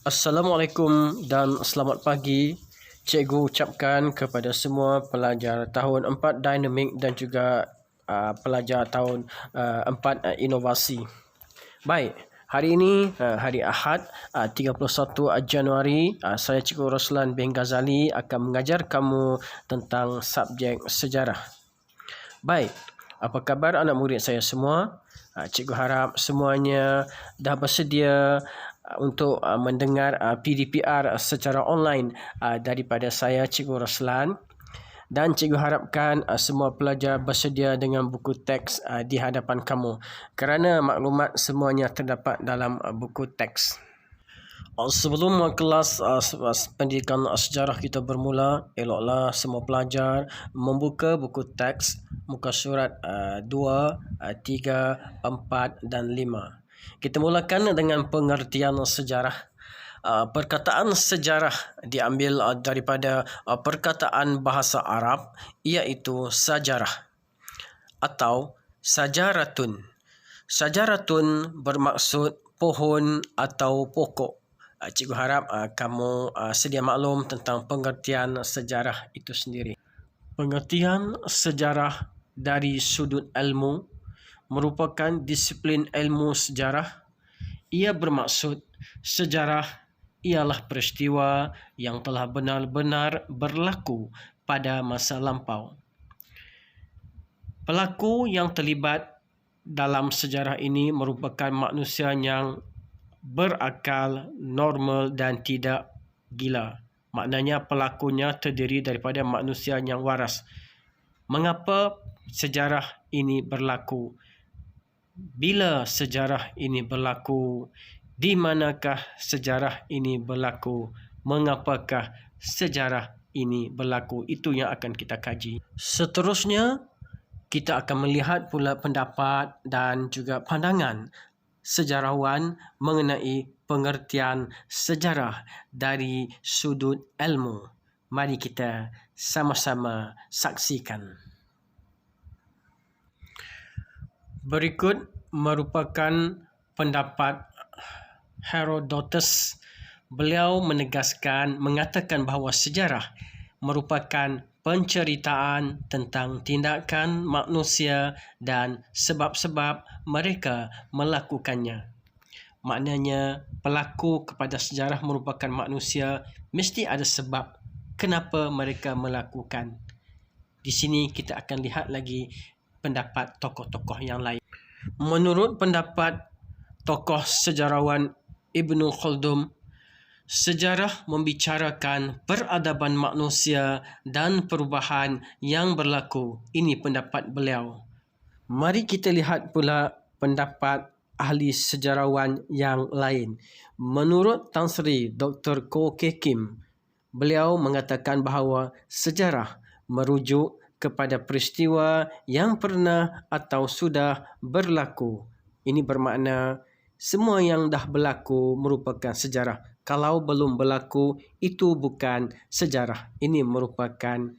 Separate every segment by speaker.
Speaker 1: Assalamualaikum dan selamat pagi. Cikgu ucapkan kepada semua pelajar tahun 4 Dinamik dan juga pelajar tahun 4 Inovasi. Baik, hari ini hari Ahad 31 Januari, saya Cikgu Roslan bin Ghazali akan mengajar kamu tentang subjek sejarah. Baik, apa khabar anak murid saya semua? Cikgu harap semuanya dah bersedia untuk mendengar PDPR secara online daripada saya, Cikgu Roslan. Dan cikgu harapkan semua pelajar bersedia dengan buku teks di hadapan kamu, kerana maklumat semuanya terdapat dalam buku teks. Sebelum kelas pendidikan sejarah kita bermula, eloklah semua pelajar membuka buku teks muka surat 2, 3, 4 dan 5. Kita mulakan dengan pengertian sejarah. Perkataan sejarah diambil daripada perkataan bahasa Arab, iaitu sajarah atau sajaratun. Sajaratun bermaksud pohon atau pokok. Cikgu harap kamu sedia maklum tentang pengertian sejarah itu sendiri. Pengertian sejarah dari sudut ilmu merupakan disiplin ilmu sejarah. Ia bermaksud sejarah ialah peristiwa yang telah benar-benar berlaku pada masa lampau. Pelaku yang terlibat dalam sejarah ini merupakan manusia yang berakal, normal dan tidak gila. Maknanya pelakunya terdiri daripada manusia yang waras. Mengapa sejarah ini berlaku? Bila sejarah ini berlaku? Di manakah sejarah ini berlaku? Mengapakah sejarah ini berlaku? Itu yang akan kita kaji. Seterusnya, kita akan melihat pula pendapat dan juga pandangan sejarawan mengenai pengertian sejarah dari sudut ilmu. Mari kita sama-sama saksikan. Berikut merupakan pendapat Herodotus. Beliau mengatakan bahawa sejarah merupakan penceritaan tentang tindakan manusia dan sebab-sebab mereka melakukannya. Maknanya pelaku kepada sejarah merupakan manusia, mesti ada sebab kenapa mereka melakukan. Di sini kita akan lihat lagi pendapat tokoh-tokoh yang lain. Menurut pendapat tokoh sejarawan Ibnu Khaldun, sejarah membicarakan peradaban manusia dan perubahan yang berlaku. Ini pendapat beliau. Mari kita lihat pula pendapat ahli sejarawan yang lain. Menurut Tan Sri Dr. Ko Kek Kim, beliau mengatakan bahawa sejarah merujuk kepada peristiwa yang pernah atau sudah berlaku. Ini bermakna semua yang dah berlaku merupakan sejarah. Kalau belum berlaku, itu bukan sejarah. Ini merupakan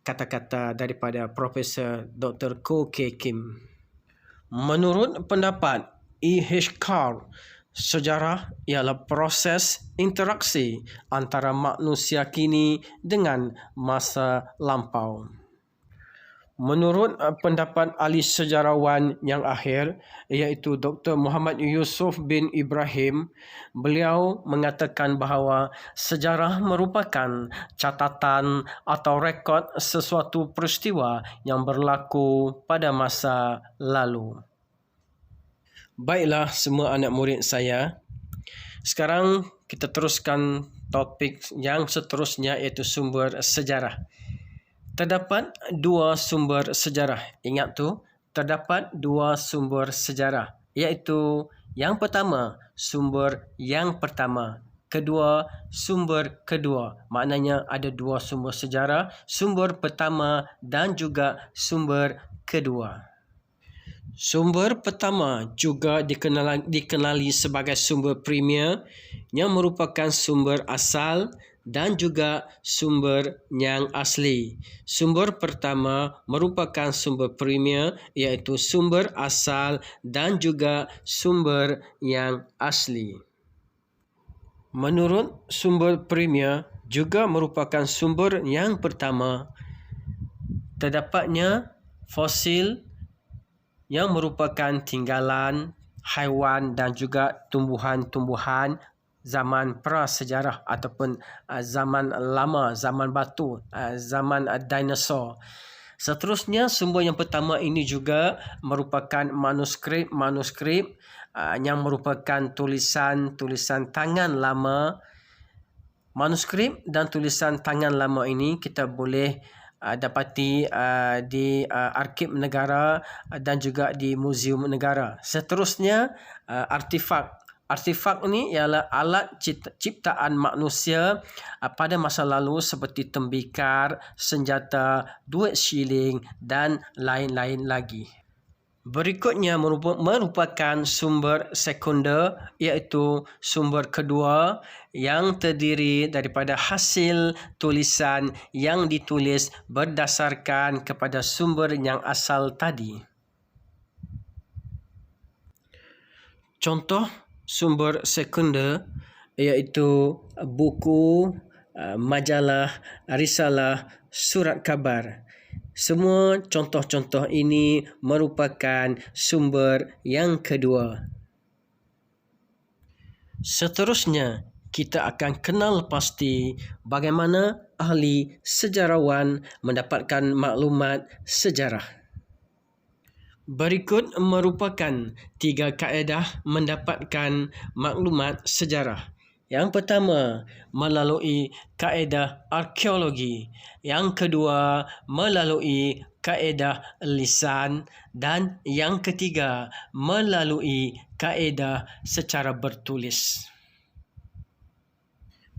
Speaker 1: kata-kata daripada Profesor Dr. Ko Kek Kim. Menurut pendapat E.H. Carl, sejarah ialah proses interaksi antara manusia kini dengan masa lampau. Menurut pendapat ahli sejarawan yang akhir, iaitu Dr. Muhammad Yusuf bin Ibrahim, beliau mengatakan bahawa sejarah merupakan catatan atau rekod sesuatu peristiwa yang berlaku pada masa lalu. Baiklah semua anak murid saya, sekarang kita teruskan topik yang seterusnya, iaitu sumber sejarah. Terdapat dua sumber sejarah. Ingat tu, terdapat dua sumber sejarah, iaitu yang pertama, sumber yang pertama. Kedua, sumber kedua. Maknanya ada dua sumber sejarah, sumber pertama dan juga sumber kedua. Sumber pertama juga dikenali sebagai sumber premier, yang merupakan sumber asal dan juga sumber yang asli. Sumber pertama merupakan sumber premier, iaitu sumber asal dan juga sumber yang asli. Menurut sumber premier juga merupakan sumber yang pertama terdapatnya fosil yang merupakan tinggalan haiwan dan juga tumbuhan-tumbuhan zaman prasejarah ataupun zaman lama, zaman batu, zaman dinosaur. Seterusnya, sumber yang pertama ini juga merupakan manuskrip yang merupakan tulisan tangan lama. Manuskrip dan tulisan tangan lama ini kita boleh dapati di Arsip Negara dan juga di Muzium Negara. Seterusnya, artifak. Artifak ini ialah alat ciptaan manusia pada masa lalu seperti tembikar, senjata, duit shilling dan lain-lain lagi. Berikutnya merupakan sumber sekunder, iaitu sumber kedua yang terdiri daripada hasil tulisan yang ditulis berdasarkan kepada sumber yang asal tadi. Contoh sumber sekunder iaitu buku, majalah, risalah, surat khabar. Semua contoh-contoh ini merupakan sumber yang kedua. Seterusnya, kita akan kenal pasti bagaimana ahli sejarawan mendapatkan maklumat sejarah. Berikut merupakan 3 kaedah mendapatkan maklumat sejarah. Yang pertama, melalui kaedah arkeologi. Yang kedua, melalui kaedah lisan. Dan yang ketiga, melalui kaedah secara bertulis.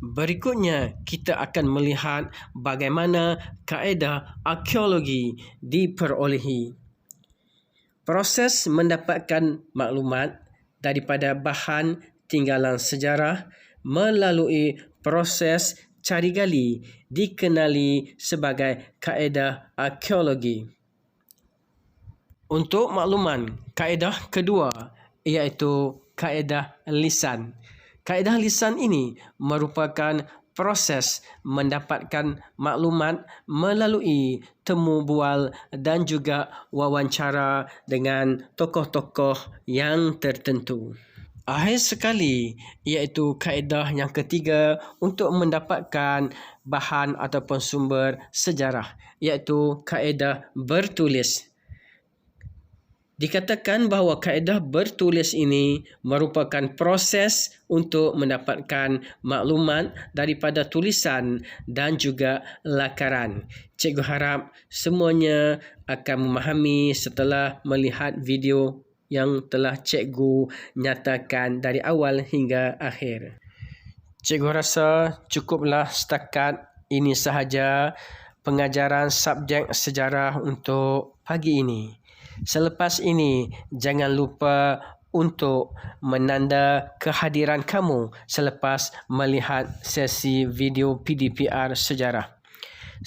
Speaker 1: Berikutnya, kita akan melihat bagaimana kaedah arkeologi diperolehi. Proses mendapatkan maklumat daripada bahan tinggalan sejarah melalui proses cari gali dikenali sebagai kaedah arkeologi. Untuk makluman, kaedah kedua iaitu kaedah lisan. Kaedah lisan ini merupakan proses mendapatkan maklumat melalui temu bual dan juga wawancara dengan tokoh-tokoh yang tertentu. Akhir sekali, iaitu kaedah yang ketiga untuk mendapatkan bahan ataupun sumber sejarah, iaitu kaedah bertulis. Dikatakan bahawa kaedah bertulis ini merupakan proses untuk mendapatkan maklumat daripada tulisan dan juga lakaran. Cikgu harap semuanya akan memahami setelah melihat video yang telah cikgu nyatakan dari awal hingga akhir. Cikgu rasa cukuplah setakat ini sahaja pengajaran subjek sejarah untuk pagi ini. Selepas ini, jangan lupa untuk menanda kehadiran kamu selepas melihat sesi video PDPR sejarah.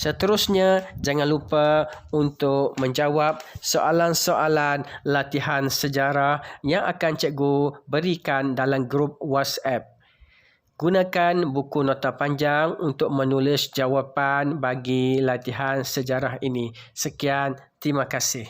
Speaker 1: Seterusnya, jangan lupa untuk menjawab soalan-soalan latihan sejarah yang akan cikgu berikan dalam grup WhatsApp. Gunakan buku nota panjang untuk menulis jawapan bagi latihan sejarah ini. Sekian, terima kasih.